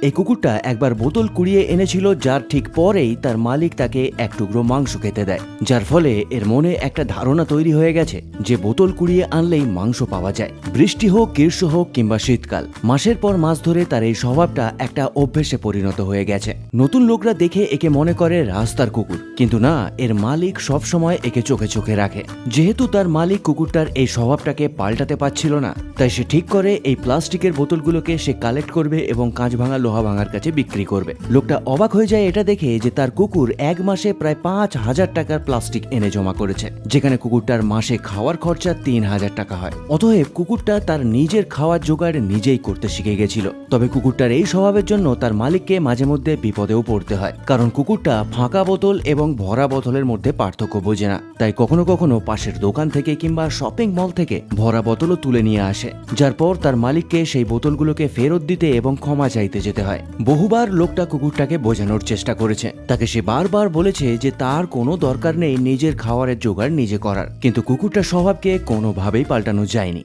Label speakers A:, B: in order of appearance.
A: এই কুকুরটা একবার বোতল কুড়িয়ে এনেছিল, যার ঠিক পরেই তার মালিক তাকে এক টুকরো মাংস খেতে দেয়, যার ফলে এর মনে একটা ধারণা তৈরি হয়ে গেছে যে বোতল কুড়িয়ে আনলেই মাংস পাওয়া যায়। বৃষ্টি হোক, গ্রীষ্ম হোক কিংবা শীতকাল, মাসের পর মাস ধরে তার এই স্বভাবটা একটা অভ্যেসে পরিণত হয়ে গেছে। নতুন লোকরা দেখে একে মনে করে রাস্তার কুকুর, কিন্তু না, এর মালিক সব সময় একে চোখে চোখে রাখে। যেহেতু তার মালিক কুকুরটার এই স্বভাবটাকে পাল্টাতে পারছিল না, তাই সে ঠিক করে এই প্লাস্টিকের বোতলগুলোকে সে কালেক্ট করবে এবং কাঁচ ভাঙা লোহা ভাঙার কাছে বিক্রি করবে। লোকটা অবাক হয়ে যায় এটা দেখে যে তার কুকুর এক মাসে প্রায় 5,000 টাকার প্লাস্টিক এনে জমা করেছে, যেখানে কুকুরটার মাসে খাওয়ার খরচা 3,000 টাকা হয়। অতএব কুকুরটা তার নিজের খাওয়ার জোগাড় নিজেই করতে শিখে গেছিল। তবে কুকুরটার এই স্বভাবের জন্য তার মালিককে মাঝে মধ্যে বিপদেও পড়তে হয়, কারণ কুকুরটা ফাঁকা বোতল এবং ভরা বোতলের মধ্যে পার্থক্য বোঝে না। তাই কখনো কখনো পাশের দোকান থেকে কিংবা শপিং মল থেকে ভরা বোতলও তুলে নিয়ে আসে, যার পর তার মালিককে সেই বোতলগুলোকে ফেরত দিতে এবং ক্ষমা চাইতে যেতে হয়। বহুবার লোকটা কুকুরটাকে বোঝানোর চেষ্টা করেছে, তাকে সে বারবার বলেছে যে তার কোনো দরকার নেই নিজের খাবারের জোগাড় নিজে করার, কিন্তু কুকুরটার স্বভাবকে কোনোভাবেই পাল্টানো যায়নি।